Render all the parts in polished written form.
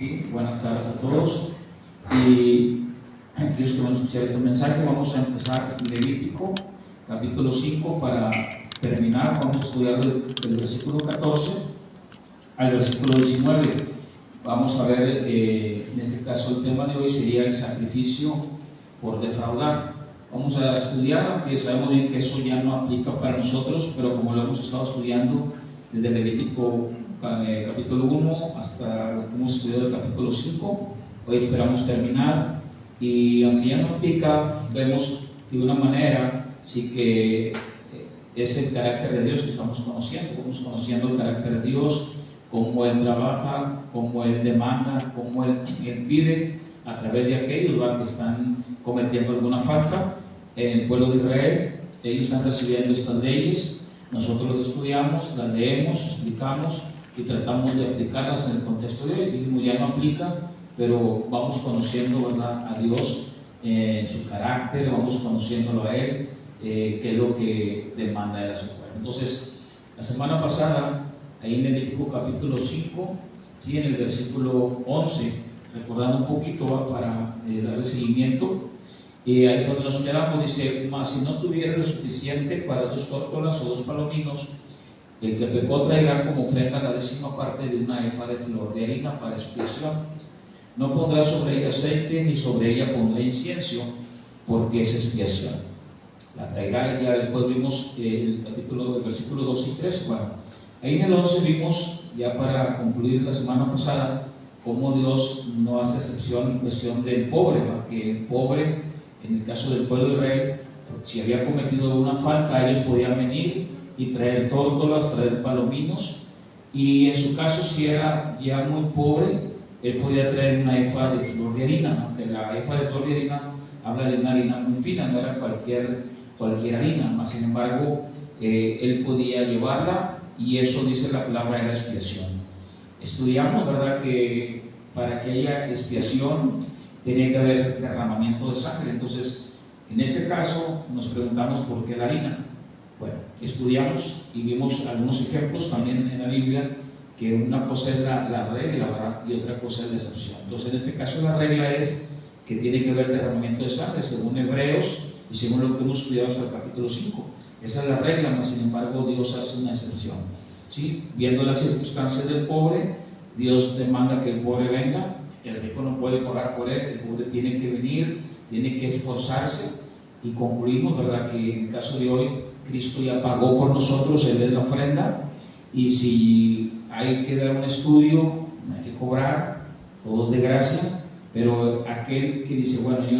Sí, buenas tardes a todos. Y aquellos que van a escuchar este mensaje, vamos a empezar Levítico, capítulo 5, para terminar. Vamos a estudiar del versículo 14 al versículo 19. Vamos a ver, en este caso, el tema de hoy sería el sacrificio por defraudar. Vamos a estudiar, aunque sabemos bien que eso ya no aplica para nosotros, pero como lo hemos estado estudiando desde Levítico capítulo 1 hasta lo que hemos estudiado el capítulo 5, hoy esperamos terminar, y aunque ya no aplica, vemos de una manera sí que es el carácter de Dios que estamos conociendo. Vamos conociendo el carácter de Dios, cómo Él trabaja, cómo Él demanda, cómo Él pide a través de aquellos que están cometiendo alguna falta en el pueblo de Israel. Ellos están recibiendo estas leyes, nosotros las estudiamos, las leemos, explicamos y tratamos de aplicarlas en el contexto de hoy. Dijimos, ya no aplica, pero vamos conociendo, ¿verdad?, a Dios, su carácter, vamos conociéndolo a Él, qué es lo que demanda de su pueblo. Entonces, la semana pasada, ahí en Levítico capítulo 5, sí, en el versículo 11, recordando un poquito para darle seguimiento, ahí fue donde nos quedamos. Dice: mas si no tuviera lo suficiente para 2 tórtolas o 2 palominos, el que pecó traerá como ofrenda la 10ª parte de una efa de flor de harina para expiación. No pondrá sobre ella aceite, ni sobre ella pondrá incienso, porque es expiación. La traerá. Y ya después vimos el versículo 2 y 3. Bueno, ahí en el 11 vimos, ya para concluir la semana pasada, cómo Dios no hace excepción en cuestión del pobre, que el pobre, en el caso del pueblo de Israel, si había cometido una falta, ellos podían venir y traer tórtolas, traer palominos, y en su caso, si era ya muy pobre, él podía traer una efa de flor de harina, aunque la efa de flor de harina habla de una harina muy fina, no era cualquier harina, mas sin embargo, él podía llevarla, y eso dice la palabra, era expiación. Estudiamos, ¿verdad?, que para que haya expiación tenía que haber derramamiento de sangre. Entonces, en este caso, nos preguntamos por qué la harina. Bueno, estudiamos y vimos algunos ejemplos también en la Biblia, que una cosa es la regla, ¿verdad?, y otra cosa es la excepción. Entonces, en este caso, la regla es que tiene que haber derramamiento de sangre, según Hebreos y según lo que hemos estudiado hasta el capítulo 5. Esa es la regla, mas sin embargo, Dios hace una excepción, ¿sí? Viendo las circunstancias del pobre, Dios demanda que el pobre venga. El rico no puede pagar por él, el pobre tiene que venir, tiene que esforzarse. Y concluimos, ¿verdad?, que en el caso de hoy, Cristo ya pagó por nosotros, Él es la ofrenda, y si hay que dar un estudio, no hay que cobrar, todo es de gracia. Pero aquel que dice, bueno, yo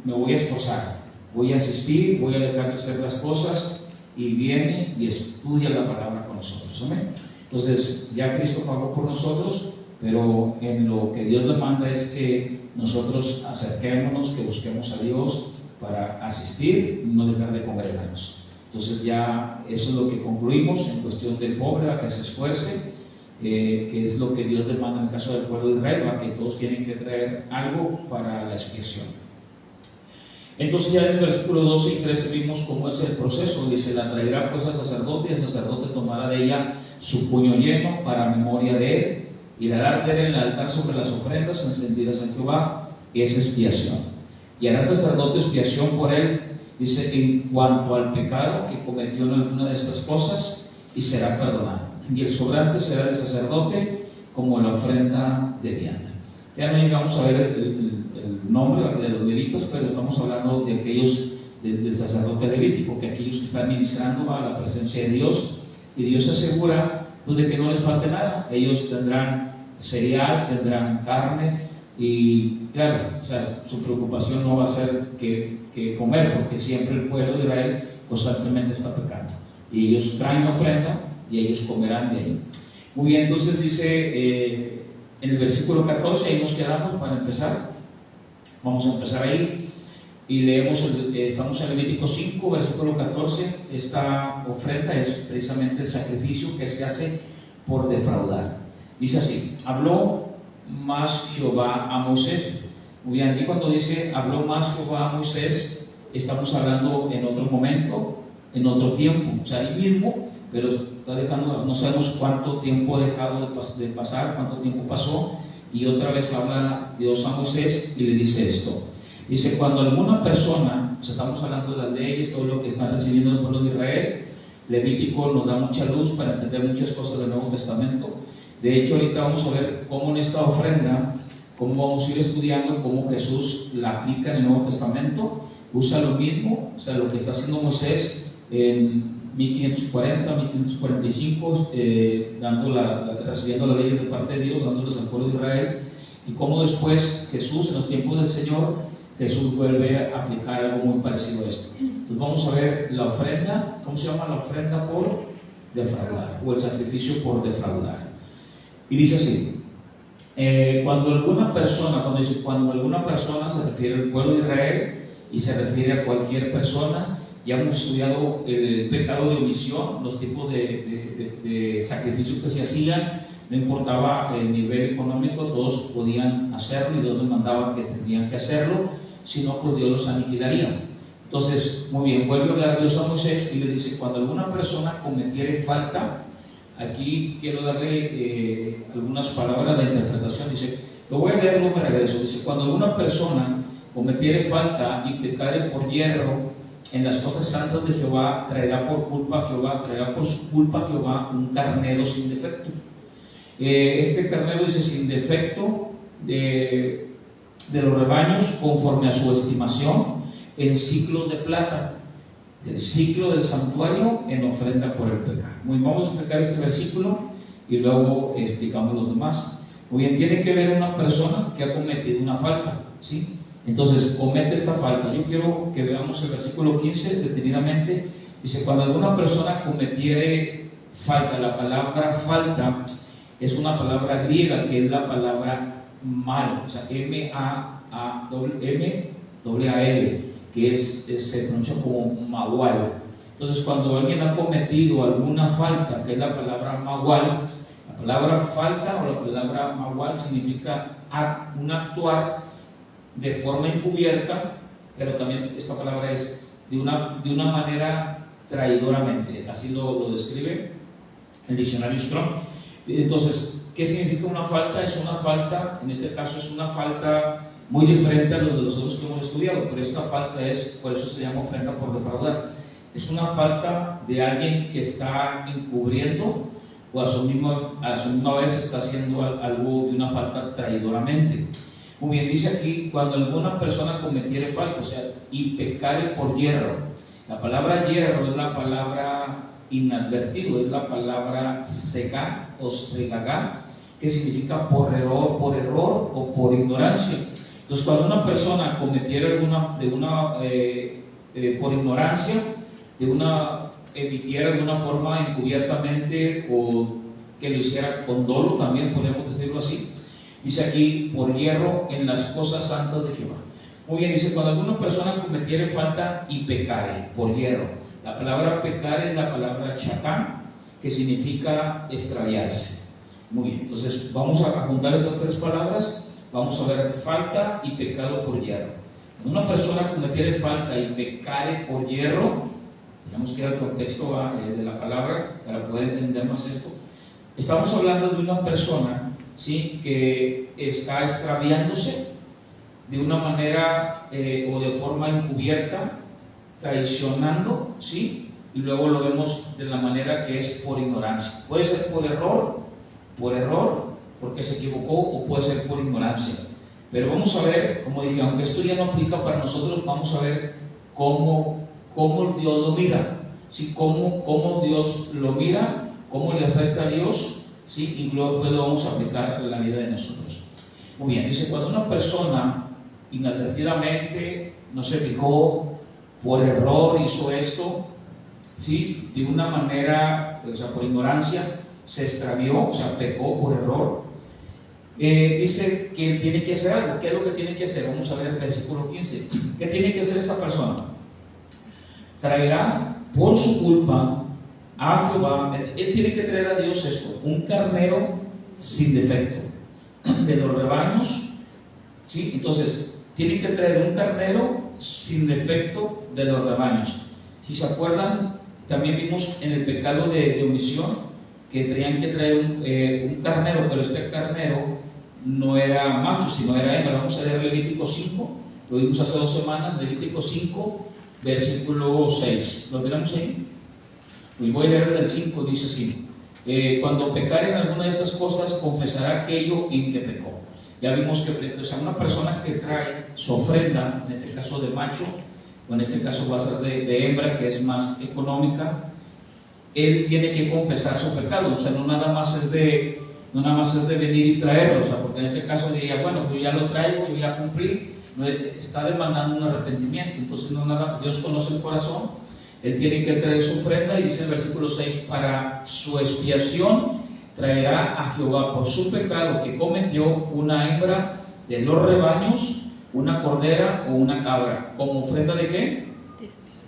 me voy a esforzar, voy a asistir, voy a dejar de hacer las cosas, y viene y estudia la palabra con nosotros, ¿amén? Entonces, ya Cristo pagó por nosotros, pero en lo que Dios demanda es que nosotros acerquémonos, que busquemos a Dios para asistir, no dejar de congregarnos. Entonces, ya eso es lo que concluimos en cuestión del pobre, a que se esfuerce, que es lo que Dios demanda en el caso del pueblo de Israel, que todos tienen que traer algo para la expiación. Entonces, ya en el versículo 12 y 13 vimos cómo es el proceso. Dice: la traerá pues al sacerdote, y el sacerdote tomará de ella su puño lleno para memoria de él, y la hará arder en el altar sobre las ofrendas encendidas a Jehová, que es expiación. Y hará el sacerdote expiación por él, dice, en cuanto al pecado que cometió en alguna de estas cosas, y será perdonado. Y el sobrante será del sacerdote como la ofrenda de vianda. Ya no llegamos a ver el nombre de los levitas, pero estamos hablando de aquellos del sacerdote levítico, que aquellos que están ministrando a la presencia de Dios, y Dios se asegura pues, de que no les falte nada. Ellos tendrán cereal, tendrán carne, y claro, o sea, su preocupación no va a ser que comer, porque siempre el pueblo de Israel constantemente está pecando, y ellos traen ofrenda y ellos comerán de ahí. Muy bien, entonces dice en el versículo 14, ahí nos quedamos para empezar. Vamos a empezar ahí y leemos, estamos en Levítico 5, versículo 14. Esta ofrenda es precisamente el sacrificio que se hace por defraudar. Dice así: habló más Jehová a Moisés. Muy bien, aquí cuando dice habló más Jehová a Moisés, estamos hablando en otro momento, en otro tiempo, o sea, ahí mismo, pero está dejando, no sabemos cuánto tiempo ha dejado de pasar, cuánto tiempo pasó, y otra vez habla Dios a Moisés y le dice esto. Dice, cuando alguna persona, o sea, estamos hablando de las leyes, todo lo que está recibiendo el pueblo de Israel, Levítico nos da mucha luz para entender muchas cosas del Nuevo Testamento. De hecho, ahorita vamos a ver cómo en esta ofrenda, cómo vamos a ir estudiando cómo Jesús la aplica en el Nuevo Testamento. Usa lo mismo, o sea, lo que está haciendo Moisés en 1540, 1545, recibiendo las leyes de parte de Dios, dándoles al pueblo de Israel, y cómo después Jesús, en los tiempos del Señor, Jesús vuelve a aplicar algo muy parecido a esto. Entonces vamos a ver la ofrenda. ¿Cómo se llama la ofrenda por defraudar? O el sacrificio por defraudar. Y dice así, cuando alguna persona se refiere al pueblo de Israel y se refiere a cualquier persona, ya hemos estudiado el pecado de omisión, los tipos de sacrificios que se hacían. No importaba el nivel económico, todos podían hacerlo y Dios les mandaba que tenían que hacerlo, si no, pues Dios los aniquilaría. Entonces, muy bien, vuelve a hablar Dios a Moisés y le dice, cuando alguna persona cometiere falta, aquí quiero darle algunas palabras de interpretación. Dice, lo voy a leer, luego me regreso. Dice, cuando alguna persona cometiere falta y pecare por hierro en las cosas santas de Jehová, traerá por su culpa a Jehová un carnero sin defecto. Este carnero dice sin defecto de los rebaños, conforme a su estimación, en ciclos de plata, del ciclo del santuario en ofrenda por el pecado. Muy bien, vamos a explicar este versículo y luego explicamos los demás. Muy bien, tiene que ver una persona que ha cometido una falta, ¿sí? Entonces, comete esta falta. Yo quiero que veamos el versículo 15 detenidamente. Dice, cuando alguna persona cometiere falta, la palabra falta es una palabra griega que es la palabra mal, o sea, M-A-A-L, que se pronuncia como magual. Entonces, cuando alguien ha cometido alguna falta, que es la palabra magual, la palabra falta o la palabra magual significa un actuar de forma encubierta, pero también esta palabra es de una manera traidoramente, así lo describe el diccionario Strong. Entonces, ¿qué significa una falta? Es una falta, en este caso es una falta muy diferente a los de los otros que hemos estudiado, pero esta falta por eso se llama ofrenda por defraudar. Es una falta de alguien que está encubriendo o a su misma vez está haciendo algo de una falta traidoramente. Muy bien, dice aquí, cuando alguna persona cometiere falta, o sea, y pecare por hierro. La palabra hierro es la palabra inadvertido, es la palabra seca o segagá, que significa por error o por ignorancia. Entonces, cuando una persona cometiera por ignorancia, emitiera de alguna forma encubiertamente o que lo hiciera con dolo, también podemos decirlo así. Dice aquí, por hierro en las cosas santas de Jehová. Muy bien, dice, cuando alguna persona cometiere falta y pecare, por hierro. La palabra pecar es la palabra chacán, que significa extraviarse. Muy bien, entonces vamos a juntar estas tres palabras. Vamos a ver falta y pecado por hierro. Cuando una persona cometiere falta y pecare por hierro, tenemos que ir al contexto de la palabra para poder entender más esto. Estamos hablando de una persona, ¿sí?, que está extraviándose de una manera o de forma encubierta, traicionando, ¿sí? Y luego lo vemos de la manera que es por ignorancia. Puede ser por error, porque se equivocó, o puede ser por ignorancia. Pero vamos a ver, como dije, aunque esto ya no aplica para nosotros, vamos a ver cómo Dios lo mira, ¿sí? Cómo Dios lo mira, cómo le afecta a Dios, ¿sí? Y luego lo vamos a aplicar en la vida de nosotros. Muy bien, dice, cuando una persona inadvertidamente no se fijó, por error hizo esto, ¿sí?, de una manera, o sea, por ignorancia, se extravió, o sea, pecó por error, dice que tiene que hacer algo. ¿Qué es lo que tiene que hacer? Vamos a ver el versículo 15. ¿Qué tiene que hacer esta persona? Traerá por su culpa a Jehová. Él tiene que traer a Dios esto, un carnero sin defecto de los rebaños, ¿sí? Entonces, tiene que traer un carnero sin defecto de los rebaños. Si se acuerdan, también vimos en el pecado de omisión que tenían que traer un carnero, pero este carnero no era macho, sino era hembra. Vamos a leer Levítico 5, lo vimos hace 2 semanas, Levítico 5, versículo 6. ¿Lo tenemos ahí? Pues voy a leer del 5, dice así: cuando pecare en alguna de estas cosas, confesará aquello en que pecó. Ya vimos que, o sea, una persona que trae su ofrenda, en este caso de macho, o en este caso va a ser de hembra, que es más económica, él tiene que confesar su pecado. O sea, no nada más es de venir y traerlo, o sea, porque en este caso diría, bueno, pues ya lo traigo, yo ya cumplí, está demandando un arrepentimiento. Entonces no nada, Dios conoce el corazón, él tiene que traer su ofrenda, y dice el versículo 6, para su expiación traerá a Jehová por su pecado que cometió una hembra de los rebaños, una cordera o una cabra, como ofrenda de ¿qué?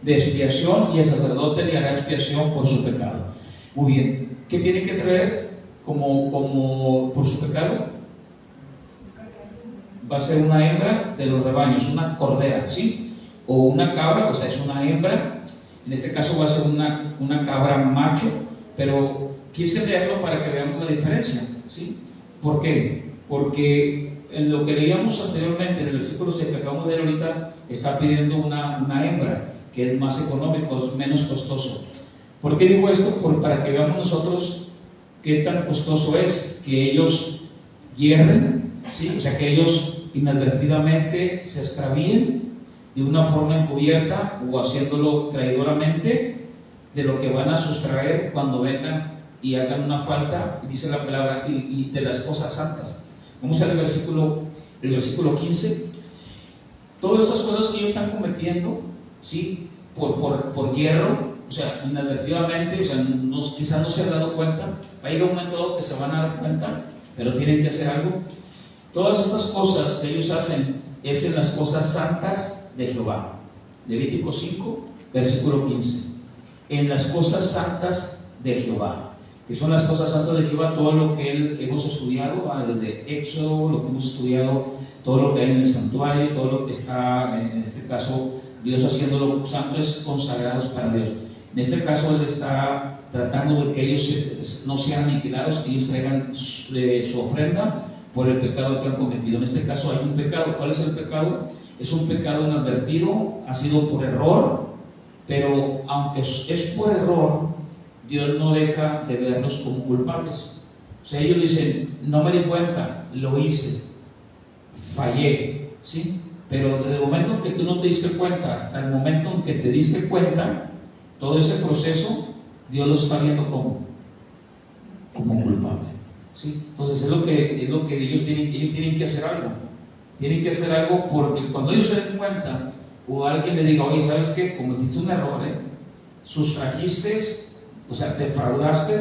De expiación, y el sacerdote le hará expiación por su pecado. Muy bien, ¿qué tiene que traer como por su pecado? Va a ser una hembra de los rebaños, una cordera, ¿sí? O una cabra, o sea, es una hembra. En este caso va a ser una cabra macho, pero quise leerlo para que veamos la diferencia, ¿sí? ¿Por qué? Porque en lo que leíamos anteriormente, en el versículo 6 que acabamos de leer ahorita, está pidiendo una hembra, que es más económico, es menos costoso. ¿Por qué digo esto? Para que veamos nosotros qué tan costoso es que ellos hierren, ¿sí? O sea, que ellos inadvertidamente se extravíen de una forma encubierta o haciéndolo traidoramente de lo que van a sustraer cuando vengan y hagan una falta, dice la palabra, y de las cosas santas. Vamos a ver el versículo 15. Todas esas cosas que ellos están cometiendo, ¿sí? Por hierro, o sea, inadvertidamente, o sea, quizás no se han dado cuenta, va a llegar un momento dado que se van a dar cuenta, pero tienen que hacer algo. Todas estas cosas que ellos hacen es en las cosas santas de Jehová. Levítico 5, versículo 15. En las cosas santas de Jehová. Que son las cosas santas de Jehová, todo lo que hemos estudiado, desde Éxodo, lo que hemos estudiado, todo lo que hay en el santuario, todo lo que está, en este caso, Dios haciéndolo santo, es consagrados para Dios. En este caso, Él está tratando de que ellos no sean aniquilados, que ellos traigan su ofrenda por el pecado que han cometido. En este caso hay un pecado. ¿Cuál es el pecado? Es un pecado inadvertido, ha sido por error, pero aunque es por error, Dios no deja de verlos como culpables. O sea, ellos dicen, no me di cuenta, lo hice, fallé, ¿sí? Pero desde el momento en que tú no te diste cuenta hasta el momento en que te diste cuenta, todo ese proceso, Dios lo está viendo como culpable, ¿sí? Entonces es lo que ellos tienen que hacer algo. Tienen que hacer algo, porque cuando ellos se den cuenta, o alguien le diga, oye, ¿sabes qué? Cometiste un error, sustrajiste, o sea, defraudaste,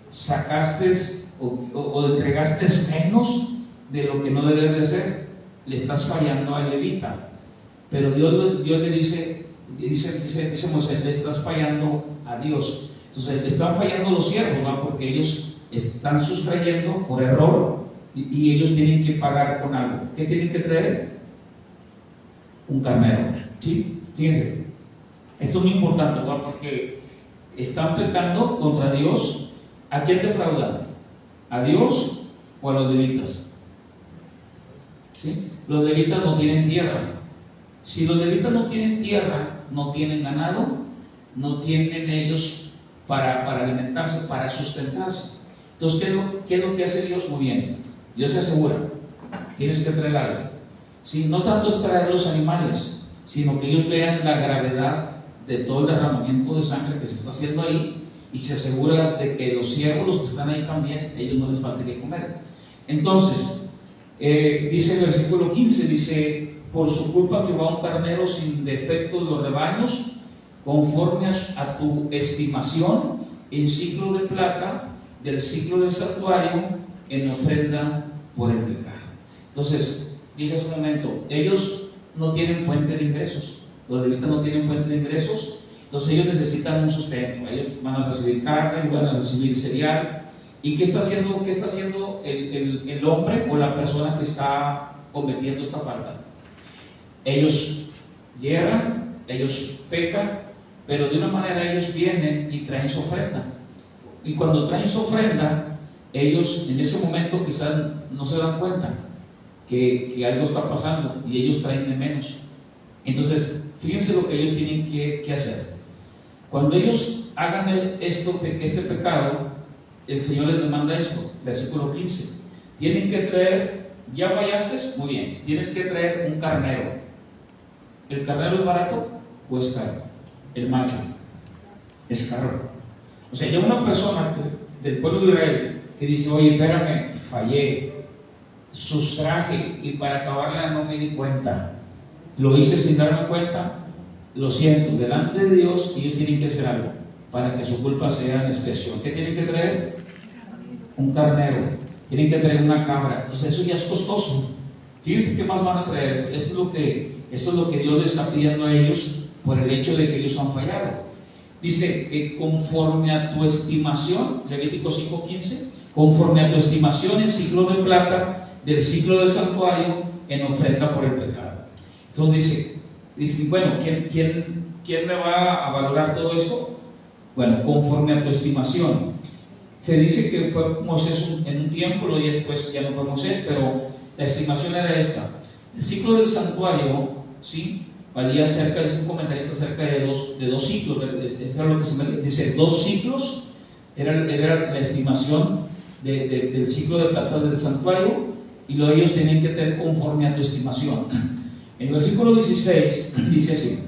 sacaste o entregaste menos de lo que no debes de hacer, le estás fallando al levita. Pero Dios le dice Moisés, le estás fallando a Dios. Entonces, le están fallando los siervos, ¿no? Porque ellos están sustrayendo por error y ellos tienen que pagar con algo. ¿Qué tienen que traer? Un carnero, ¿sí? Fíjense, esto es muy importante, ¿no? Porque están pecando contra Dios. ¿A quién defraudan? ¿A Dios o a los levitas? ¿Sí? Los levitas no tienen tierra. Si los levitas no tienen tierra, no tienen ganado, no tienen ellos para alimentarse, para sustentarse. Entonces, ¿qué es lo que hace Dios? Muy bien, Dios se asegura, tienes que traer algo. ¿Sí? No tanto es traer los animales, sino que ellos vean la gravedad de todo el derramamiento de sangre que se está haciendo ahí, y se asegura de que los siervos, los que están ahí también, ellos no les falte que comer. Entonces, dice el versículo 15, dice, por su culpa que va un carnero sin defecto de los rebaños, conforme a tu estimación, en ciclo de plata, del ciclo del santuario, en ofrenda por el pecado. Entonces, dije hace un momento, ellos no tienen fuente de ingresos, los levitas no tienen fuente de ingresos, entonces ellos necesitan un sustento. Ellos van a recibir carne, van a recibir cereal. ¿Y qué está haciendo el hombre o la persona que está cometiendo esta falta? Ellos hierran, ellos pecan, pero de una manera ellos vienen y traen su ofrenda. Y cuando traen su ofrenda, ellos en ese momento quizás no se dan cuenta que algo está pasando y ellos traen de menos. Entonces, fíjense lo que ellos tienen que hacer. Cuando ellos hagan este pecado, el Señor les demanda esto, versículo 15. Tienen que traer, ¿ya fallaste? Muy bien, tienes que traer un carnero. ¿El carnero es barato o es caro? El macho es caro. O sea, ya una persona del pueblo de Israel que dice, oye, espérame, fallé, sustraje y para acabarla no me di cuenta, lo hice sin darme cuenta, lo siento, delante de Dios ellos tienen que hacer algo para que su culpa sea en expiación. ¿Qué tienen que traer? Un carnero, tienen que traer una cabra. Entonces eso ya es costoso. Fíjense qué más van a traer. Esto es lo que Dios les está pidiendo a ellos por el hecho de que ellos han fallado. Dice que conforme a tu estimación, Levítico 5:15, conforme a tu estimación el ciclo de plata del ciclo del santuario en ofrenda por el pecado. Entonces dice bueno, ¿quién me va a valorar todo eso? Bueno, conforme a tu estimación. Se dice que fue Moisés en un tiempo y después ya no fue Moisés, pero la estimación era esta. El ciclo del santuario, ¿sí?, valía cerca, dice un comentarista, cerca de dos ciclos. Eso es lo que se me dice, 2 ciclos era la estimación del ciclo de plata del santuario, y luego ellos tenían que tener conforme a tu estimación. En el versículo 16 dice así,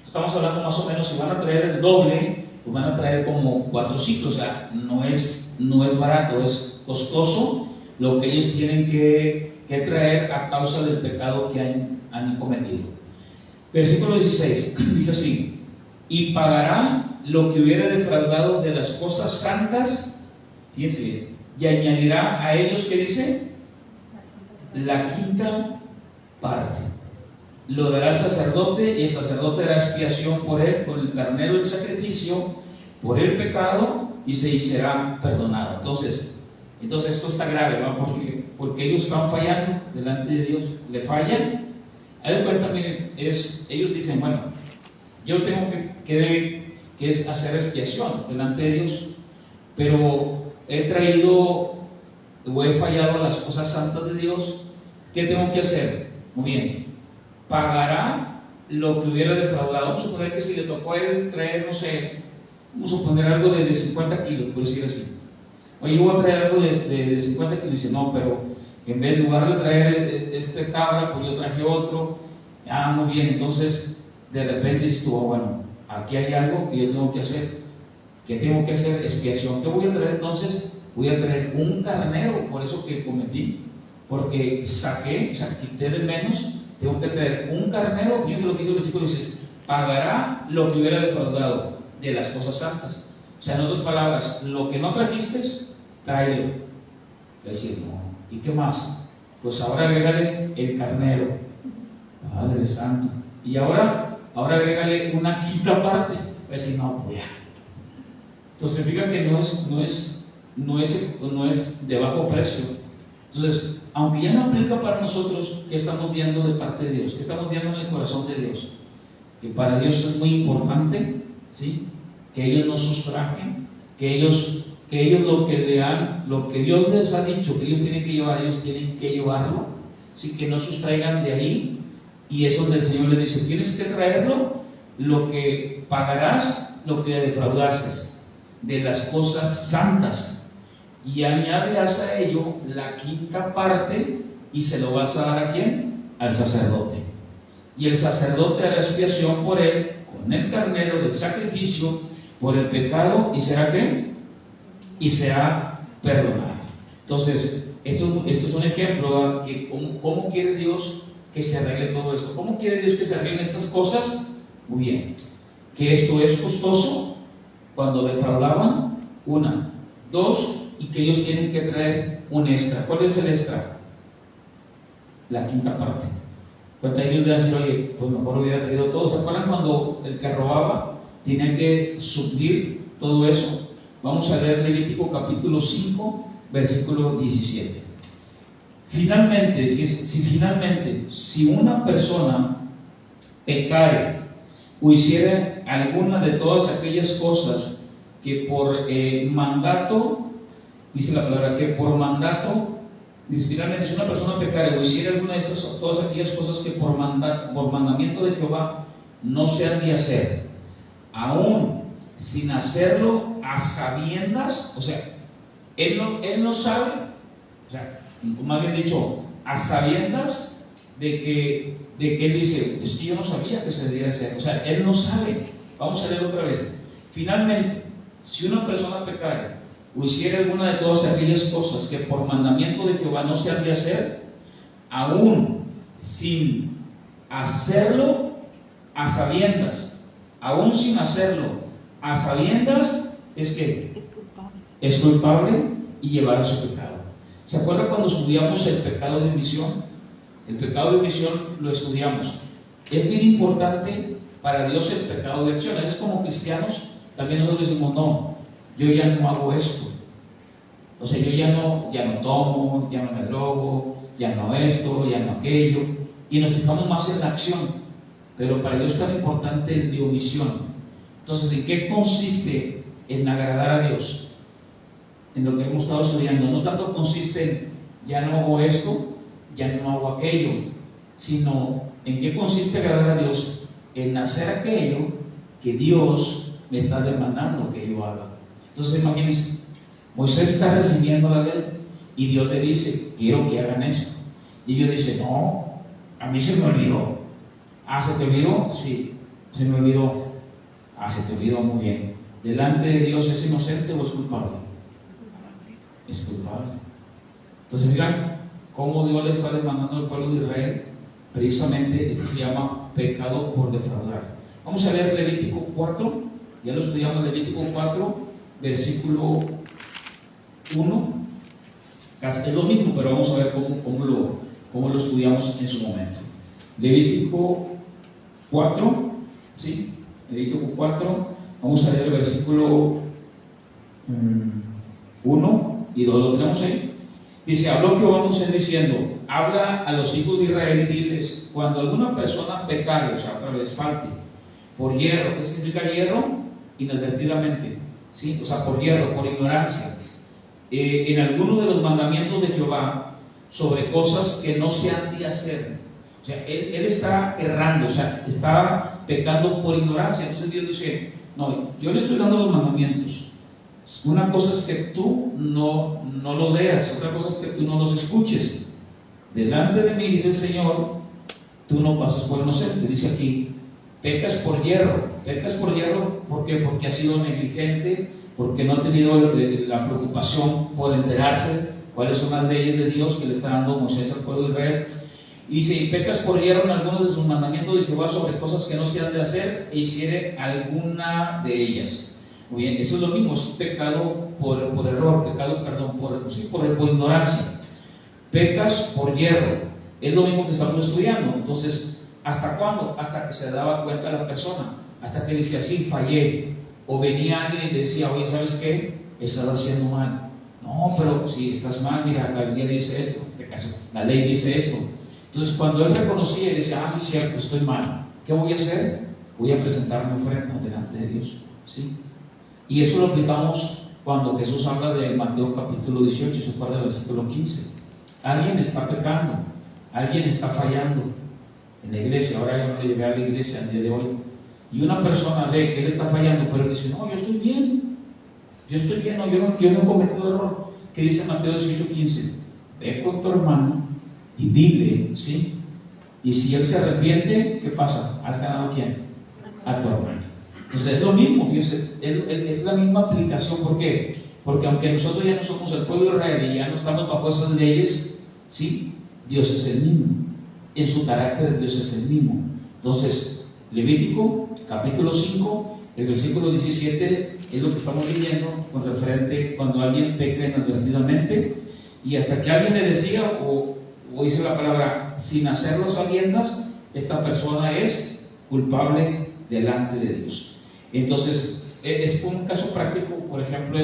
estamos hablando más o menos, si van a traer el doble, pues van a traer como 4 ciclos. O sea, no es barato, es costoso lo que ellos tienen que traer a causa del pecado que han cometido. Versículo 16 dice así, y pagará lo que hubiera defraudado de las cosas santas, fíjense bien, y añadirá a ellos, ¿qué dice? La quinta parte. Lo dará al sacerdote, y el sacerdote hará expiación por él, con el carnero del sacrificio, por el pecado, y será perdonado. Entonces esto está grave, ¿no? Porque ellos están fallando delante de Dios, le fallan. Hay cuenta, miren, ellos dicen, bueno, yo tengo que es hacer expiación delante de Dios, pero he traído o he fallado a las cosas santas de Dios. ¿Qué tengo que hacer? Muy bien, pagará lo que hubiera defraudado. Vamos a suponer que si le tocó a él traer, no sé, vamos a poner algo de 50 kilos, por decir así. Oye, yo voy a traer algo de 50 kilos. Dice, no, pero en lugar de traer este cabra, pues yo traje otro. Muy bien. Entonces, de repente dices tú, bueno, aquí hay algo que yo tengo que hacer. ¿Qué tengo que hacer? Expiación. ¿Qué voy a traer entonces? Voy a traer un carnero, por eso que cometí. Porque quité de menos, tengo que traer un carnero. Fíjense lo que dice el versículo, dice, pagará lo que hubiera defraudado de las cosas santas. O sea, en otras palabras, lo que no trajiste, tráelo. Es decir, no. ¿Y qué más? Pues ahora agrégale el carnero. Padre Santo. Y ahora agrégale una quinta parte. Es decir, no, pues ya. Entonces, fíjate que no es de bajo precio. Entonces, aunque ya no aplica para nosotros, ¿qué estamos viendo de parte de Dios? ¿Qué estamos viendo en el corazón de Dios? Que para Dios es muy importante, ¿sí?, que ellos no sustrajen, que ellos lo que Dios les ha dicho que ellos tienen que llevar, ellos tienen que llevarlo, ¿sí?, que no sustraigan de ahí. Y es donde el Señor les dice, tienes que traerlo, lo que pagarás, lo que defraudaste de las cosas santas, y añadirás a ello la quinta parte, y se lo vas a dar ¿a quién? Al sacerdote. Y el sacerdote hará expiación por él con el carnero del sacrificio por el pecado, y será ¿qué? Y será perdonado. Entonces, esto es un ejemplo de cómo quiere Dios que se arregle todo esto. ¿Cómo quiere Dios que se arreglen estas cosas? Muy bien, que esto es costoso cuando defraudaban, 1, 2, y que ellos tienen que traer un extra. ¿Cuál es el extra? La quinta parte. Cuando ellos le decir, oye, pues mejor hubiera traído todo. ¿Se acuerdan cuando el que robaba tenía que suplir todo eso? Vamos a leer Levítico capítulo 5, versículo 17. Finalmente, si una persona pecare o hiciera alguna de todas aquellas cosas que por mandato, dice la palabra, que por mandato Dice, finalmente, si una persona pecara o hiciera alguna de estas, todas aquellas cosas que por mandamiento de Jehová no se han de hacer, aún sin hacerlo a sabiendas, o sea, él no sabe, o sea, más bien dicho, a sabiendas de que él dice, es que yo no sabía que se debía hacer, o sea, él no sabe. Vamos a leer otra vez. Finalmente, si una persona pecara o hiciera alguna de todas aquellas cosas que por mandamiento de Jehová no se han de hacer, aún sin hacerlo a sabiendas, aún sin hacerlo a sabiendas, es que es culpable y llevará su pecado. ¿Se acuerda cuando estudiamos el pecado de omisión? El pecado de omisión lo estudiamos. Es bien importante para Dios el pecado de acción. Es como cristianos, también nosotros decimos, no, yo ya no hago esto. O sea, yo ya no tomo, ya no me drogo, ya no esto, ya no aquello. Y nos fijamos más en la acción. Pero para Dios es tan importante el de omisión. Entonces, ¿en qué consiste en agradar a Dios? En lo que hemos estado estudiando. No tanto consiste en ya no hago esto, ya no hago aquello, sino en qué consiste agradar a Dios, en hacer aquello que Dios me está demandando que yo haga. Entonces imagínense, Moisés está recibiendo la ley y Dios le dice, quiero que hagan esto. Y Dios dice, no, a mí se me olvidó. Ah, ¿se te olvidó? Sí, se me olvidó. Ah, se te olvidó, muy bien. ¿Delante de Dios es inocente o es culpable? Es culpable. Entonces miran cómo Dios le está demandando al pueblo de Israel. Precisamente este se llama pecado por defraudar. Vamos a leer Levítico 4, ya lo estudiamos, Levítico 4, versículo 1. Es lo mismo, pero vamos a ver cómo lo estudiamos en su momento. Levítico 4, ¿sí? Levítico 4, vamos a leer el versículo 1 y 2, ¿lo tenemos ahí? Dice, habló Jehová a Moisés diciendo, habla a los hijos de Israel y diles, cuando alguna persona pecare, o sea, otra vez falte, por hierro. ¿Qué significa hierro? Inadvertidamente, ¿sí? O sea, por hierro, por ignorancia, en alguno de los mandamientos de Jehová, sobre cosas que no se han de hacer. O sea, él está errando, o sea, está pecando por ignorancia. Entonces Dios dice, no, yo le estoy dando los mandamientos. Una cosa es que tú no lo veas, otra cosa es que tú no los escuches. Delante de mí, dice el Señor, tú no pasas por inocente. Dice aquí, pecas por hierro. Pecas por hierro, ¿por qué? Porque has sido negligente, porque no ha tenido la preocupación por enterarse cuáles son las leyes de Dios que le está dando Moisés al pueblo de Israel. Y dice, y pecas por hierro en algunos de sus mandamientos de Jehová sobre cosas que no se han de hacer, e hiciere alguna de ellas. Muy bien, eso es lo mismo, es pecado por error, por ignorancia. Pecas por hierro, es lo mismo que estamos estudiando. Entonces, ¿hasta cuándo? Hasta que se daba cuenta la persona, hasta que decía, sí, fallé. O venía alguien y decía, oye, ¿sabes qué? Estás haciendo mal. No, pero si estás mal, mira, la Biblia dice esto, en este caso, la ley dice esto. Entonces, cuando él reconocía y decía, sí, cierto, estoy mal, ¿qué voy a hacer? Voy a presentar mi ofrenda delante de Dios, ¿sí? Y eso lo aplicamos cuando Jesús habla de Mateo capítulo 18, se acuerda del versículo 15. Alguien está pecando, alguien está fallando en la iglesia. Ahora yo no le llegué a la iglesia el día de hoy. Y una persona ve que él está fallando, pero dice, no, yo estoy bien, no, yo no he cometido error. ¿Qué dice Mateo 18, 15? Ve con tu hermano y dile, ¿sí? Y si él se arrepiente, ¿qué pasa? ¿Has ganado a quién? A tu hermano. Entonces es lo mismo, fíjense, es la misma aplicación. ¿Por qué? Porque aunque nosotros ya no somos el pueblo de Israel y ya no estamos bajo esas leyes, ¿sí? Dios es el mismo. En su carácter Dios es el mismo. Entonces, Levítico, capítulo 5, el versículo 17, es lo que estamos leyendo con referente cuando alguien peca inadvertidamente, y hasta que alguien le decía o dice la palabra, sin hacerlo sabiendas, esta persona es culpable delante de Dios. Entonces, es un caso práctico, por ejemplo,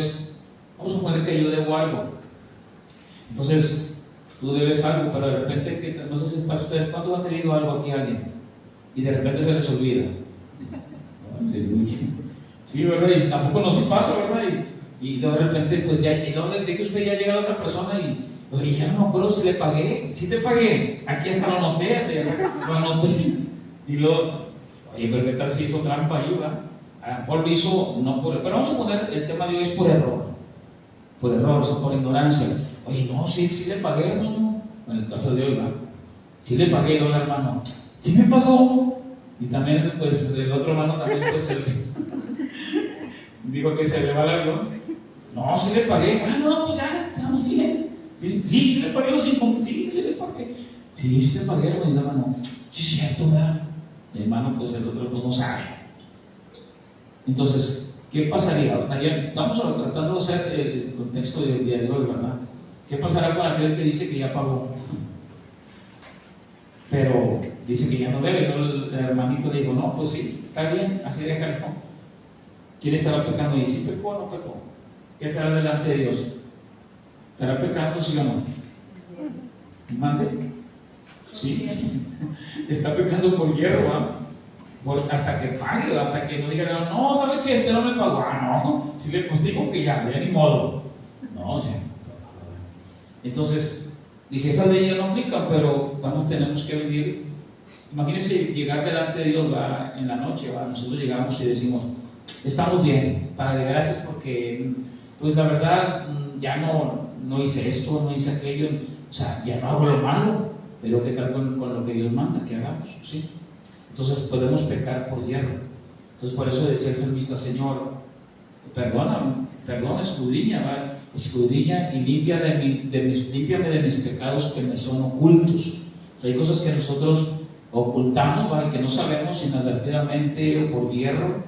vamos a suponer que yo debo algo. Entonces, tú debes algo, pero de repente, no sé si pasa ustedes, ¿cuántos han tenido algo aquí a alguien? Y de repente se les olvida. Sí, ¿verdad? Y tampoco nos pasa, ¿verdad? Y de repente, pues ya, ¿y dónde de que usted ya llega a la otra persona Oye, ya no me acuerdo si le pagué. Sí te pagué. Aquí hasta lo anoté, lo anoté. Y luego, oye, pero ¿qué tal si hizo trampa ahí, va? A lo mejor lo hizo, no por... Pero vamos a poner, el tema de hoy es por error. Por error, o sea, por ignorancia. Oye, no, sí le pagué, hermano. En el caso de hoy, va. Sí le pagué, yo, hermano. Sí me pagó. Y también, pues, el otro hermano también, pues, dijo que se le va el avión. No, sí le pagué. Ah, no, pues ya, estamos bien. Sí le pagué los 5. Sí le pagué. Sí le pagué, pues, hermano. Sí, es cierto, ¿verdad? Mi hermano, pues, el otro, pues, no sabe. Entonces, ¿qué pasaría? Estamos tratando de hacer el contexto del día de hoy, ¿verdad? ¿Qué pasará con aquel que dice que ya pagó? Pero dice que ya no debe. El hermanito le dijo, no, pues sí, está bien, así déjalo. ¿Quién estará pecando? Y si pecó o no pecó. ¿Qué será delante de Dios? ¿Estará pecando, sí o no? ¿Mande? Sí. Está pecando por hierro, ¿ah? Hasta que pague, hasta que no diga, no, ¿sabe qué? Este no me pagó. Ah, no. Si le pues dijo que ya ni modo. No, o sea. Entonces, dije, esa ley ya no aplica, pero cuando tenemos que venir, imagínense llegar delante de Dios, ¿va? En la noche, ¿va? Nosotros llegamos y decimos, estamos bien, Padre, gracias porque, pues la verdad, ya no hice esto, no hice aquello, o sea, ya no hago lo malo, pero ¿qué tal con lo que Dios manda que hagamos? ¿Sí? Entonces podemos pecar por hierro. Entonces por eso decía el salmista, Señor, perdona, escudriña, ¿va? Escudriña y límpiame de mis pecados que me son ocultos. O sea, hay cosas que nosotros ocultamos, ¿va? Y que no sabemos inadvertidamente o por hierro,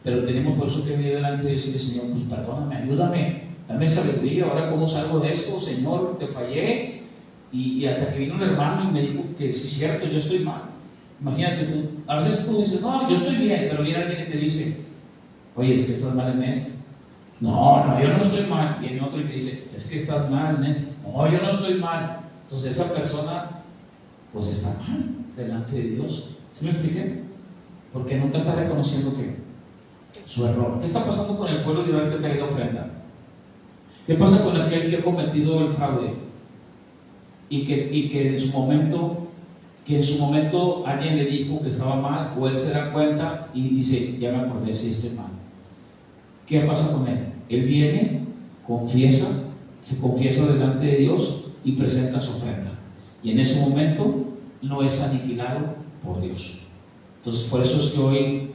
pero tenemos por eso que venir delante de Dios y decir, Señor, pues perdóname, ayúdame, dame sabiduría, ahora cómo salgo de esto, Señor, te fallé. Y hasta que vino un hermano y me dijo que sí es cierto, yo estoy mal. Imagínate tú, a veces tú dices, no, yo estoy bien, pero viene alguien y te dice, oye, es que estás mal en esto. No, yo no estoy mal. Viene otro y te dice, es que estás mal en esto. No, yo no estoy mal. Entonces esa persona, pues está mal delante de Dios. ¿Sí me expliqué? Porque nunca está reconociendo que su error. ¿Qué está pasando con el pueblo de Israel que ha traído ofrenda? ¿Qué pasa con aquel que ha cometido el fraude? Y que en su momento alguien le dijo que estaba mal, o él se da cuenta y dice, ya me acordé, si estoy mal. ¿Qué pasa con él? Él viene, se confiesa delante de Dios y presenta su ofrenda. Y en ese momento no es aniquilado por Dios. Entonces, por eso es que hoy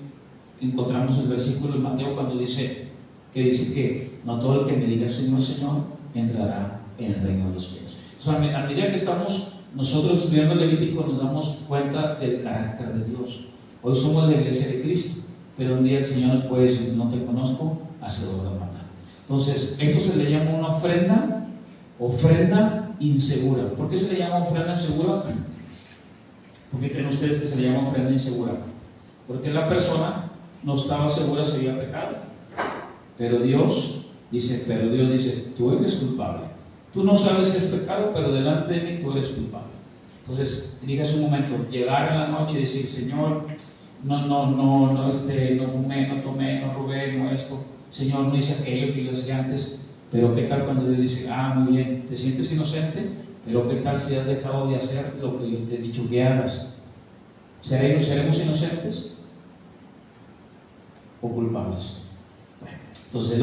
encontramos el versículo de Mateo cuando dice que no todo el que me diga Señor, Señor, entrará en el reino de los cielos. O sea, a medida que estamos nosotros estudiando el Levítico nos damos cuenta del carácter de Dios. Hoy somos la iglesia de Cristo, pero un día el Señor nos puede decir, no te conozco, hacedor de maldad. Entonces, esto se le llama una ofrenda insegura. ¿Por qué se le llama ofrenda insegura? ¿Por qué creen ustedes que se le llama ofrenda insegura? Porque la persona no estaba segura si había pecado. Pero Dios dice, tú eres culpable. Tú no sabes si es pecado, pero delante de mí tú eres culpable. Entonces, digas un momento, llegar en la noche y decir, Señor, no fumé, no tomé, no robé, no esto. Señor, no hice aquello que yo hacía antes. Pero ¿qué tal cuando Dios dice, muy bien, te sientes inocente, pero ¿qué tal si has dejado de hacer lo que yo te he dicho que hagas? ¿Seremos inocentes o culpables? Bueno, entonces es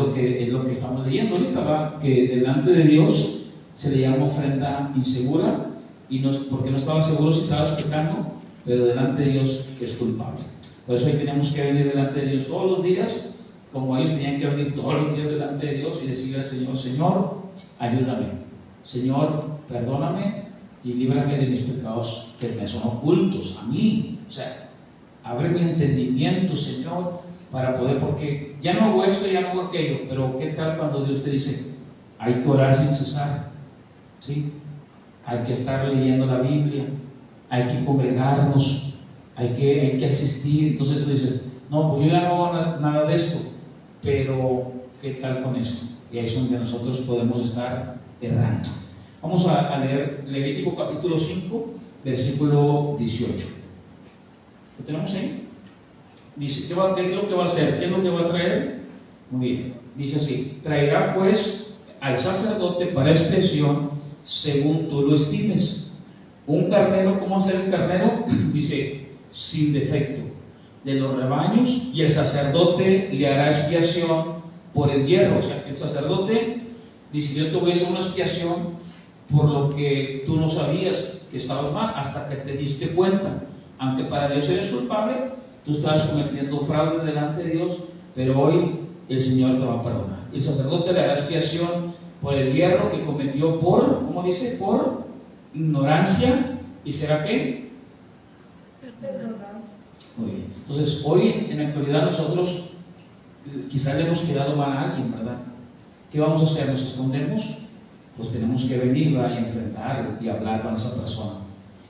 lo que estamos leyendo ahorita, que delante de Dios se le llama ofrenda insegura, y no, porque no estaba seguro si estabas pecando, pero delante de Dios es culpable. Por eso hoy tenemos que venir delante de Dios todos los días, como ellos tenían que venir todos los días delante de Dios y decirle al Señor, Señor, ayúdame, Señor, perdóname y líbrame de mis pecados que me son ocultos a mí. O sea, abre mi entendimiento, Señor, para poder, porque ya no hago esto, ya no hago aquello, pero ¿qué tal cuando Dios te dice, hay que orar sin cesar? ¿Sí? Hay que estar leyendo la Biblia, hay que congregarnos, hay que asistir. Entonces tú dices, no, pues yo ya no hago nada de esto, pero ¿qué tal con esto? Y ahí es donde nosotros podemos estar errando. Vamos a leer Levítico capítulo 5, versículo 18. ¿Lo tenemos ahí? Dice, ¿qué es lo que va a hacer? ¿Qué es lo que va a traer? Muy bien, dice así, traerá pues al sacerdote para expiación según tú lo estimes. Un carnero, ¿cómo hacer el carnero? Dice, sin defecto, de los rebaños, y el sacerdote le hará expiación por el hierro. O sea, el sacerdote dice, yo te voy a hacer una expiación por lo que tú no sabías que estabas mal, hasta que te diste cuenta. Aunque para Dios eres culpable, tú estabas cometiendo fraude delante de Dios, pero hoy el Señor te va a perdonar. El sacerdote le hará expiación por el hierro que cometió por, ¿cómo dice? Por ignorancia. ¿Y será qué? Muy bien. Entonces, hoy en la actualidad nosotros quizás le hemos quedado mal a alguien, ¿verdad? ¿Qué vamos a hacer? ¿Nos escondemos? Pues tenemos que venir y enfrentar y hablar con esa persona.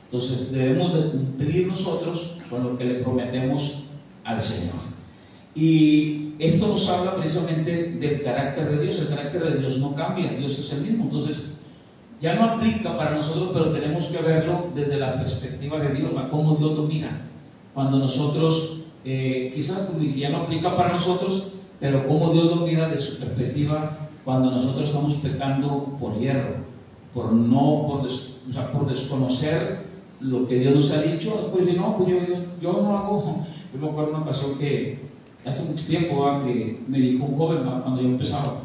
Entonces debemos de cumplir nosotros con lo que le prometemos al Señor. Y esto nos habla precisamente del carácter de Dios. El carácter de Dios no cambia, Dios es el mismo. Entonces ya no aplica para nosotros, pero tenemos que verlo desde la perspectiva de Dios, cómo Dios lo mira. Cuando nosotros, quizás ya no aplica para nosotros, pero cómo Dios lo mira de su perspectiva cuando nosotros estamos pecando por hierro, por desconocer lo que Dios nos ha dicho. Pues no, pues yo no hago. Yo me acuerdo una ocasión que hace mucho tiempo que me dijo un joven cuando yo empezaba,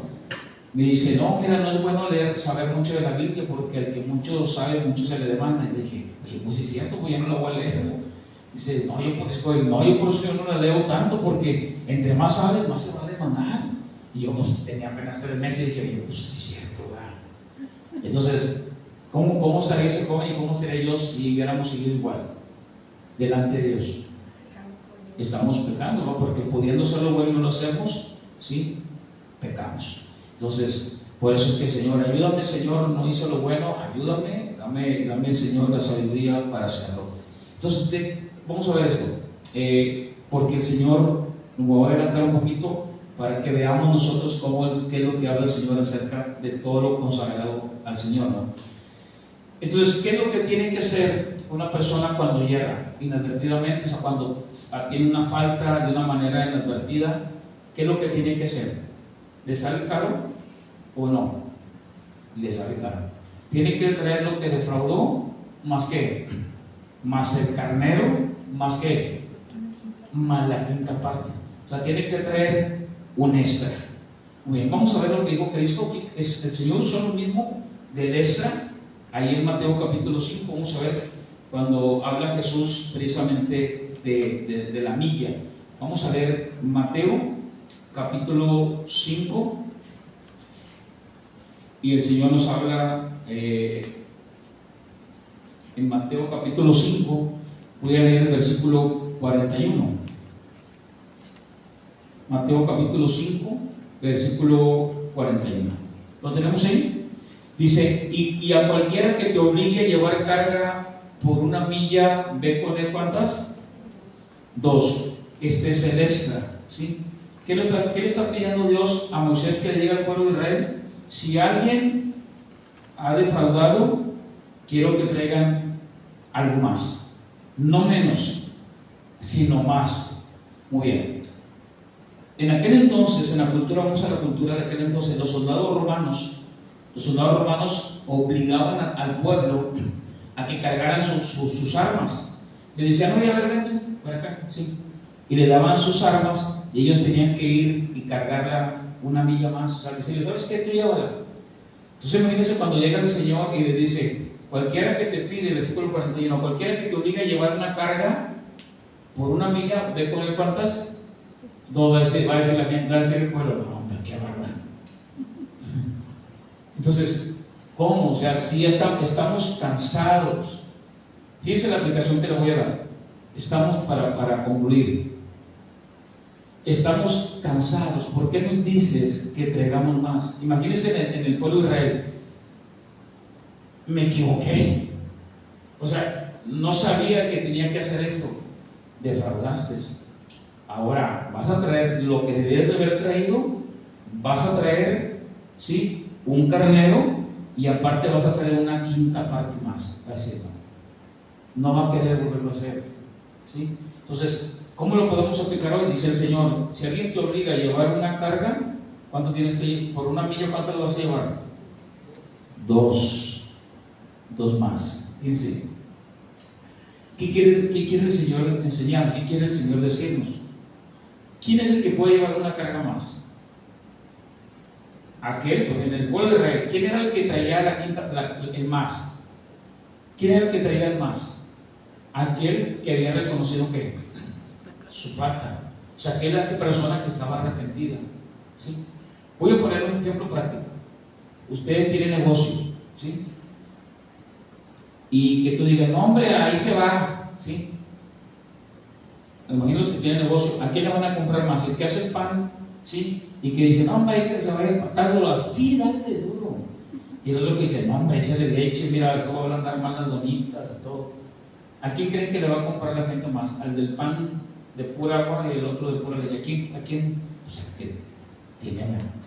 me dice, no, mira, no es bueno saber mucho de la Biblia, porque el que mucho sabe, mucho se le demanda. Y le dije, pues es cierto, pues ya no la voy a leer. Dice, yo por eso yo no la leo tanto, porque entre más sabes, más se va a demandar. Y yo pues tenía apenas 3 meses y dije, pues es cierto, ¿verdad? Entonces, ¿cómo estaría ese joven y cómo estaría yo si hubiéramos seguido igual delante de Dios? Estamos pecando, ¿no? Porque pudiendo ser lo bueno no lo hacemos, ¿sí? Pecamos. Entonces, por eso es que, Señor, ayúdame, Señor, no hice lo bueno, ayúdame, dame, Señor, la sabiduría para hacerlo. Entonces, vamos a ver esto, porque el Señor, nos voy a adelantar un poquito para que veamos nosotros qué es lo que habla el Señor acerca de todo lo consagrado al Señor, ¿no? Entonces, ¿qué es lo que tiene que hacer una persona cuando yerra inadvertidamente? O sea, cuando tiene una falta de una manera inadvertida, ¿qué es lo que tiene que hacer? ¿Le sale caro o no? Le sale caro. Tiene que traer lo que defraudó, más el carnero, más la quinta parte. O sea, tiene que traer un extra. Muy bien, vamos a ver lo que dijo Cristo. El Señor usó lo mismo del extra ahí en Mateo capítulo 5. Vamos a ver cuando habla Jesús precisamente de la milla. Vamos a ver Mateo capítulo 5, y el Señor nos habla en Mateo capítulo 5. Voy a leer el versículo 41. Mateo capítulo 5, versículo 41. ¿Lo tenemos ahí? Dice, y a cualquiera que te obligue a llevar carga por una milla, ve con él, ¿cuántas? 2. Este es el extra, ¿sí? ¿Qué le está pidiendo Dios a Moisés que le diga al pueblo de Israel? Si alguien ha defraudado, quiero que traigan algo más, no menos, sino más. Muy bien. En aquel entonces, en la cultura, vamos a la cultura de aquel entonces, los soldados romanos obligaban al pueblo a que cargaran sus armas. Le decían, oye, a ver, vente para acá, sí. Y le daban sus armas y ellos tenían que ir y cargarla una milla más. O sea, decirle, ¿sabes qué? Tú llévala. Entonces imagínense cuando llega el Señor y le dice, cualquiera que te pide, versículo 41, cualquiera que te obligue a llevar una carga por una milla, ve con él, ¿cuántas? 2. Va a decir la gente, va a decir el pueblo, no, hombre, qué bárbaro. Entonces, ¿cómo? O sea, si estamos cansados. Fíjense la aplicación que le voy a dar. Estamos para concluir. Estamos cansados. ¿Por qué nos dices que traigamos más? Imagínense en el pueblo de Israel. Me equivoqué. O sea, no sabía que tenía que hacer esto. Defraudaste. Ahora, vas a traer lo que debías de haber traído. Vas a traer, ¿sí?, un carnero, y aparte vas a traer una quinta parte más. Así no va a querer volverlo a hacer, ¿sí? Entonces, ¿cómo lo podemos aplicar hoy? Dice el Señor, si alguien te obliga a llevar una carga, ¿cuánto tienes que ir? Por una milla, ¿cuánto lo vas a llevar? 2. dos más. Fíjense, ¿qué quiere el Señor enseñar? ¿Qué quiere el Señor decirnos? ¿Quién es el que puede llevar una carga más? Aquel, porque en el pueblo de Israel, ¿quién era el que traía el más? ¿Quién era el que traía el más? Aquel que había reconocido que su falta. O sea, aquella persona que estaba arrepentida. ¿Sí? Voy a poner un ejemplo práctico. Ustedes tienen negocio, ¿sí? Y que tú digas, no hombre, ahí se va, ¿sí? Me imagino los que tienen negocio, ¿a quién le van a comprar más? El que hace el pan, ¿sí? Y que dice, no hombre, ahí que se vaya patando así, dale duro. Y el otro que dice, no hombre, échale leche, mira, esto va a ablandar más las donitas y todo. ¿A quién creen que le va a comprar la gente más? ¿Al del pan de pura agua y el otro de pura leche? ¿A quién? O sea,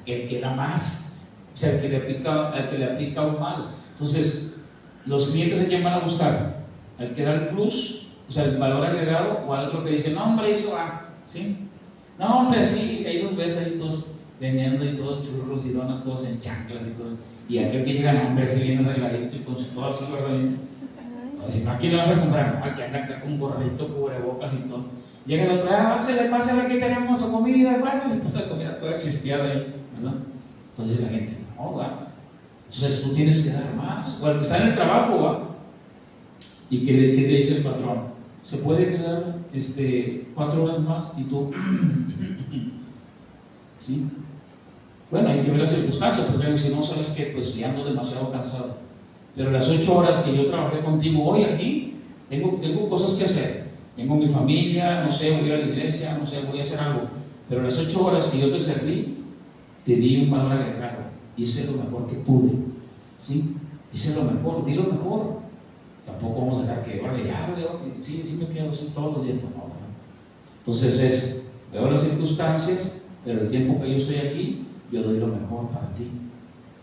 el que da más, o sea, el que le aplica un mal. Entonces, los clientes, ¿a quién van a buscar? ¿Al que da el plus, o sea, el valor agregado, o al otro que dice, no hombre, eso va, ¿sí? No hombre, sí, ahí los ves ahí todos vendiendo y todos churros y donas, todos en chanclas y todos, y aquel que llega, no hombre, se viene arregladito y con todo así, ¿verdad? ¿A quién le vas a comprar? Al que anda acá con gorrito, cubrebocas y todo. Llega el otro, pásale que tenemos su comida, bueno, la comida toda chispeada ahí, ¿verdad? Entonces la gente, no, va. Entonces tú tienes que dar más. O el que está en el trabajo, va. ¿Y qué te dice el patrón? Se puede quedar 4 horas más y tú, ¿sí? Bueno, hay que ver las circunstancias, porque si no, sabes que pues ya ando demasiado cansado. Pero las 8 horas que yo trabajé contigo hoy aquí, tengo cosas que hacer. Tengo mi familia, no sé, voy a ir a la iglesia, no sé, voy a hacer algo. Pero las 8 horas que yo te serví, te di un valor agregado. Hice lo mejor que pude. ¿Sí? Hice lo mejor, di lo mejor. Tampoco vamos a dejar que, vale, sí me quedo así todos los días. No. Entonces veo las circunstancias, pero el tiempo que yo estoy aquí, yo doy lo mejor para ti.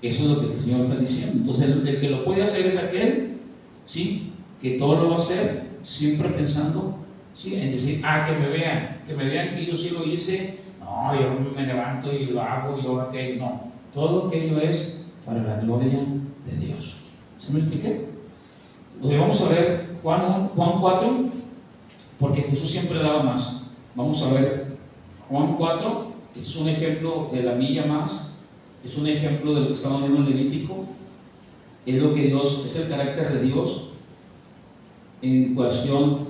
Eso es lo que el Señor está diciendo. Entonces el que lo puede hacer es aquel, ¿sí? Que todo lo va a hacer siempre pensando, ¿sí? En decir, que me vean que yo sí lo hice. No, yo me levanto y lo hago, yo aquello. No, todo aquello es para la gloria de Dios. ¿Se me expliqué? Entonces vamos a ver Juan 4, porque Jesús siempre daba más. Vamos a ver Juan 4, este es un ejemplo de la milla más. Es un ejemplo de lo que estamos viendo en Levítico. Es lo que Dios, es el carácter de Dios en cuestión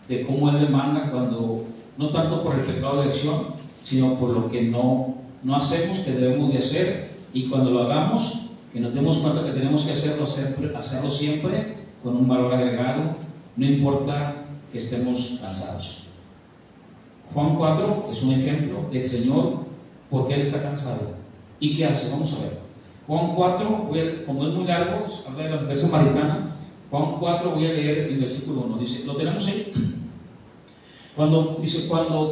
de cómo Él demanda cuando, no tanto por el pecado de acción, sino por lo que no hacemos, que debemos de hacer, y cuando lo hagamos, que nos demos cuenta que tenemos que hacerlo siempre con un valor agregado, no importa que estemos cansados. Juan 4 es un ejemplo del Señor, porque Él está cansado. ¿Y qué hace? Vamos a ver. Juan 4, como es muy largo, habla de la mujer samaritana. Juan 4, voy a leer el versículo 1. Dice, ¿lo tenemos ahí? Cuando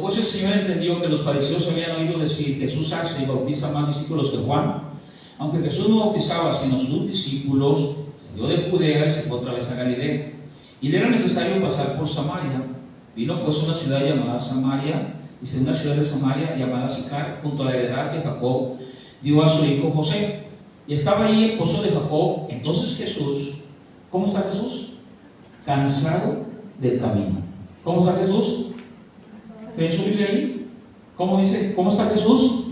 pues el Señor entendió que los fariseos habían oído decir, Jesús hace y bautiza más discípulos que Juan, aunque Jesús no bautizaba sino sus discípulos, salió de Judea y se fue otra vez a Galilea. Y le era necesario pasar por Samaria. Vino pues a una ciudad llamada Samaria, dice una ciudad de Samaria llamada Sicar, junto a la heredad que Jacob dio a su hijo José. Y estaba ahí el pozo de Jacob. Entonces Jesús, ¿cómo está Jesús? Cansado del camino. ¿Cómo está Jesús? ¿Tiene su Biblia ahí? ¿Cómo dice? ¿Cómo está Jesús?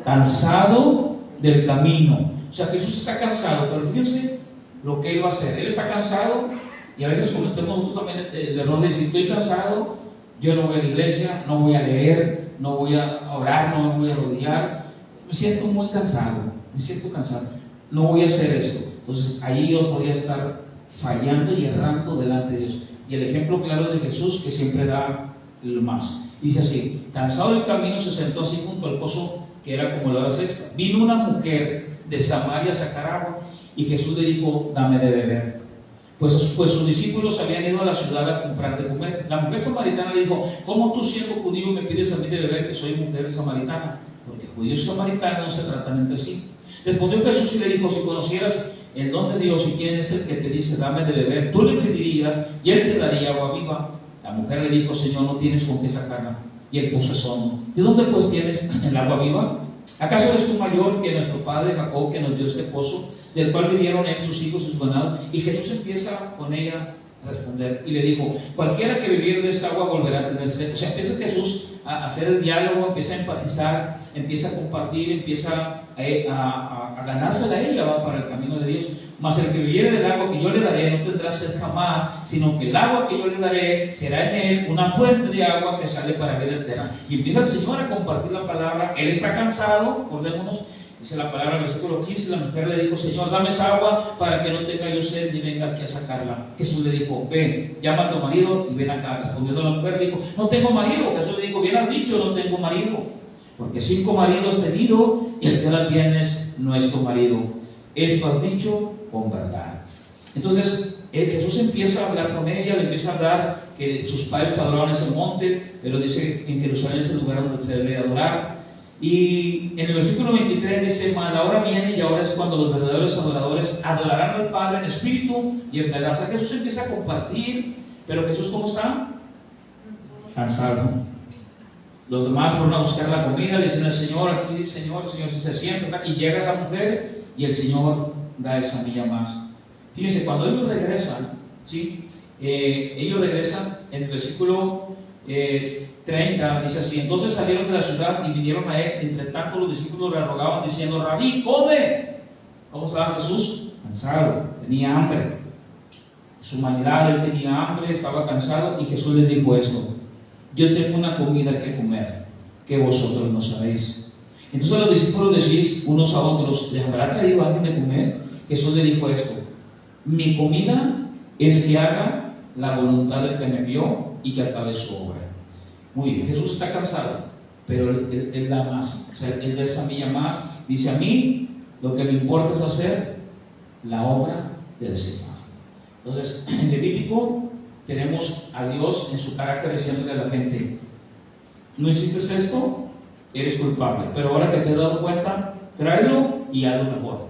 Cansado del camino. O sea, Jesús está cansado, pero fíjense lo que Él va a hacer. Él está cansado, y a veces cometemos nosotros también el error de decir, estoy cansado, yo no voy a la iglesia, no voy a leer, no voy a orar, no me voy a rodear. Me siento muy cansado, no voy a hacer eso. Entonces ahí yo podría estar fallando y errando delante de Dios. Y el ejemplo claro de Jesús, que siempre da lo más. Dice así, cansado del camino se sentó así junto al pozo, que era como la hora sexta. Vino una mujer de Samaria a sacar agua, y Jesús le dijo, dame de beber. Pues sus discípulos habían ido a la ciudad a comprar de comer. La mujer samaritana le dijo, ¿cómo tú, siendo judío, me pides a mí de beber, que soy mujer samaritana? Porque judíos y samaritanos no se tratan entre sí. Respondió Jesús y le dijo, si conocieras el don de Dios y quién es el que te dice, dame de beber, tú le pedirías y él te daría agua viva. La mujer le dijo, Señor, no tienes con qué sacarla, y el pozo es hondo. ¿De dónde pues tienes el agua viva? ¿Acaso eres tú mayor que nuestro padre Jacob, que nos dio este pozo, del cual vivieron él, sus hijos y sus ganados. Y Jesús empieza con ella a responder y le dijo: cualquiera que bebiere de esta agua volverá a tener sed. O sea, empieza Jesús a hacer el diálogo, empieza a empatizar, empieza a compartir, empieza a ganársela a ella, va para el camino de Dios. Mas el que bebiere del agua que yo le daré no tendrá sed jamás, sino que el agua que yo le daré será en él una fuente de agua que sale para vida eterna. Y empieza el Señor a compartir la palabra. Él está cansado, acordémonos, dice la palabra, versículo 15, la mujer le dijo: Señor, dame esa agua para que no tenga yo sed ni venga aquí a sacarla. Jesús le dijo: ven, llama a tu marido y ven acá. Respondiendo la mujer, dijo: no tengo marido. Jesús le dijo: bien has dicho, no tengo marido, porque 5 maridos has tenido y el que ahora tienes no es tu marido. Esto has dicho con verdad. Entonces Jesús empieza a hablar con ella, le empieza a hablar que sus padres adoraban ese monte, pero dice que en Jerusalén es el lugar donde se debe adorar. Y en el versículo 23 dice: mas la hora viene y ahora es cuando los verdaderos adoradores adorarán al Padre en espíritu y en verdad. O sea, Jesús empieza a compartir, pero Jesús, ¿cómo está? Cansado. Los demás fueron a buscar la comida, le dicen al Señor: aquí Señor, el Señor se sienta, y llega la mujer y el Señor da esa milla más. Fíjense, cuando ellos regresan, ¿sí? Ellos regresan en el versículo 30, dice así: entonces salieron de la ciudad y vinieron a él. Entre tanto los discípulos le rogaban diciendo: Rabí, come. ¿Cómo estaba Jesús? Cansado, tenía hambre. Su humanidad, él tenía hambre, estaba cansado, y Jesús les dijo esto: yo tengo una comida que comer que vosotros no sabéis. Entonces los discípulos decís unos a otros: ¿les habrá traído alguien de comer? Jesús le dijo esto: mi comida es que haga la voluntad del que me envió y que acabe su obra. Muy bien, Jesús está cansado, pero él da más. O sea, él da esa milla más. Dice: a mí lo que me importa es hacer la obra del Señor. Entonces, en Levítico tenemos a Dios en su carácter diciéndole a la gente: no hiciste esto, eres culpable, pero ahora que te has dado cuenta, tráelo y hazlo mejor.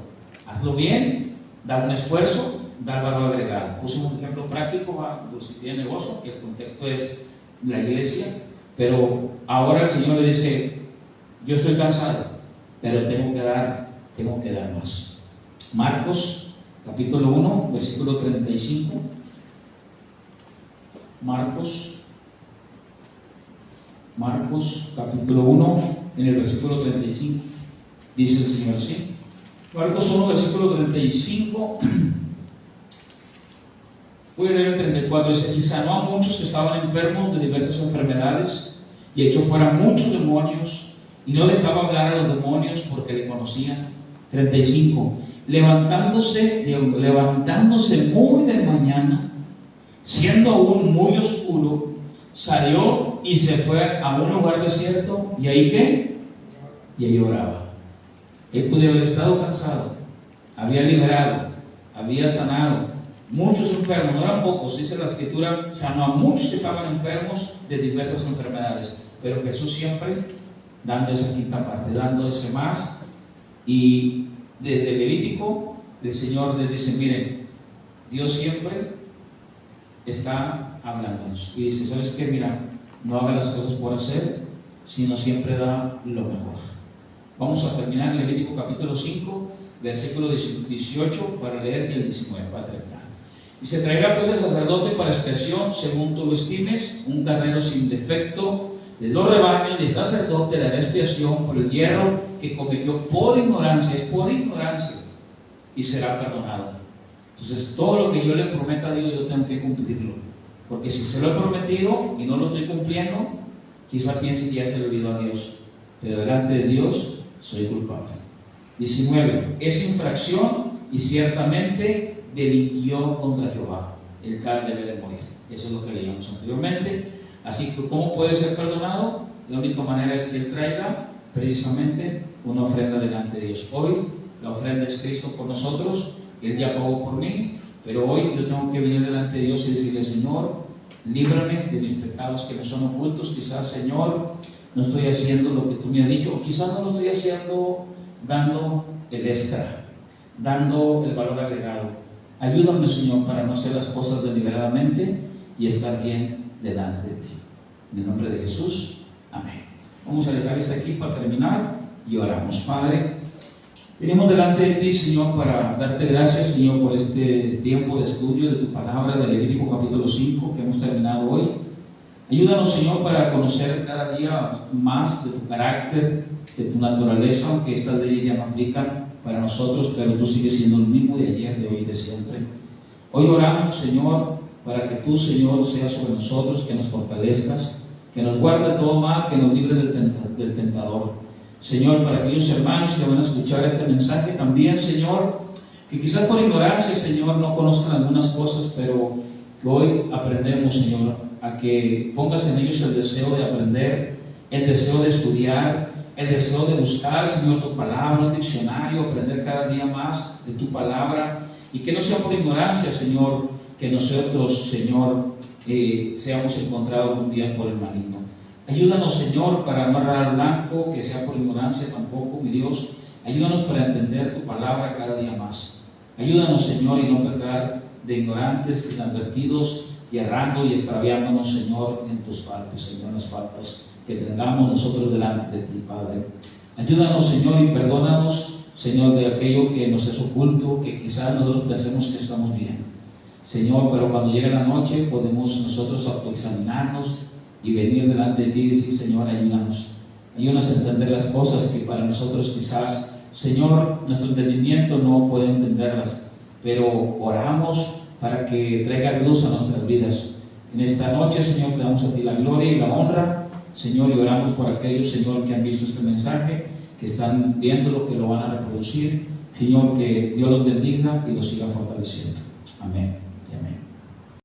Hazlo bien, da un esfuerzo, da valor agregado. Puse un ejemplo práctico a los que tienen negocio, que el contexto es la iglesia, pero ahora el Señor le dice: yo estoy cansado, pero tengo que dar más. Marcos capítulo 1, versículo 35. Marcos capítulo 1, en el versículo 35, dice el Señor así. Marcos 1, versículo 35. Voy a leer el 34, dice: y sanó a muchos que estaban enfermos de diversas enfermedades, y echó fuera muchos demonios, y no dejaba hablar a los demonios porque le conocían. 35. Levantándose muy de mañana, siendo aún muy oscuro, salió y se fue a un lugar desierto. ¿Y ahí qué? Y ahí oraba. Él podía haber estado cansado, había liberado, había sanado muchos enfermos, no eran pocos, dice la Escritura, sanó a muchos que estaban enfermos de diversas enfermedades, pero Jesús siempre dando esa quinta parte, dando ese más. Y desde el Levítico el Señor les dice: miren, Dios siempre está hablándonos y dice: ¿sabes qué? Mira, no haga las cosas por hacer, sino siempre da lo mejor. Vamos a terminar en Levítico capítulo 5, versículo 18, para leer el 19, para terminar. Y se traerá pues el sacerdote para expiación, según tú lo estimes, un carnero sin defecto de los rebaños, y el sacerdote le hará expiación por el hierro que cometió por ignorancia, es por ignorancia, y será perdonado. Entonces, todo lo que yo le prometa a Dios, yo tengo que cumplirlo, porque si se lo he prometido y no lo estoy cumpliendo, quizá piense que ya se lo olvidó a Dios, pero delante de Dios soy culpable. 19. Es infracción y ciertamente delinquió contra Jehová, el tal debe de morir. Eso es lo que leíamos anteriormente. Así que, ¿cómo puede ser perdonado? La única manera es que él traiga precisamente una ofrenda delante de Dios. Hoy la ofrenda es Cristo por nosotros, Él ya pagó por mí, pero hoy yo tengo que venir delante de Dios y decirle: Señor, líbrame de mis pecados que me son ocultos. Quizás, Señor, no estoy haciendo lo que tú me has dicho, o quizás no lo estoy haciendo dando el extra, dando el valor agregado. Ayúdame, Señor, para no hacer las cosas deliberadamente y estar bien delante de ti. En el nombre de Jesús, amén. Vamos a dejar esto aquí para terminar y oramos. Padre, Venimos delante de ti, Señor, para darte gracias, Señor, por este tiempo de estudio de tu palabra de Levítico capítulo 5 que hemos terminado hoy. Ayúdanos, Señor, para conocer cada día más de tu carácter, de tu naturaleza, aunque estas leyes ya no aplican para nosotros, pero tú sigues siendo el mismo de ayer, de hoy y de siempre. Hoy oramos, Señor, para que tú, Señor, seas sobre nosotros, que nos fortalezcas, que nos guarde de todo mal, que nos libre del tentador. Señor, para aquellos hermanos que van a escuchar este mensaje también, Señor, que quizás por ignorancia, Señor, no conozcan algunas cosas, pero que hoy aprendemos, Señor, a que pongas en ellos el deseo de aprender, el deseo de estudiar, el deseo de buscar, Señor, tu palabra, un diccionario, aprender cada día más de tu palabra, y que no sea por ignorancia, Señor, que nosotros, Señor, seamos encontrados un día por el maligno. Ayúdanos, Señor, para no errar al blanco, que sea por ignorancia tampoco, mi Dios. Ayúdanos para entender tu palabra cada día más. Ayúdanos, Señor, y no pecar de ignorantes, inadvertidos, y errando y extraviándonos, Señor, en tus faltas, Señor, en las faltas que tengamos nosotros delante de ti, Padre. Ayúdanos, Señor, y perdónanos, Señor, de aquello que nos es oculto, que quizás nosotros pensemos que estamos bien, Señor, pero cuando llega la noche podemos nosotros autoexaminarnos y venir delante de ti y decir, Señor, ayúdanos. Ayúdanos a entender las cosas que para nosotros quizás, Señor, nuestro entendimiento no puede entenderlas, pero oramos para que traiga luz a nuestras vidas. En esta noche, Señor, te damos a ti la gloria y la honra, Señor, y oramos por aquellos, Señor, que han visto este mensaje, que están viéndolo, que lo van a reproducir. Señor, que Dios los bendiga y los siga fortaleciendo. Amén.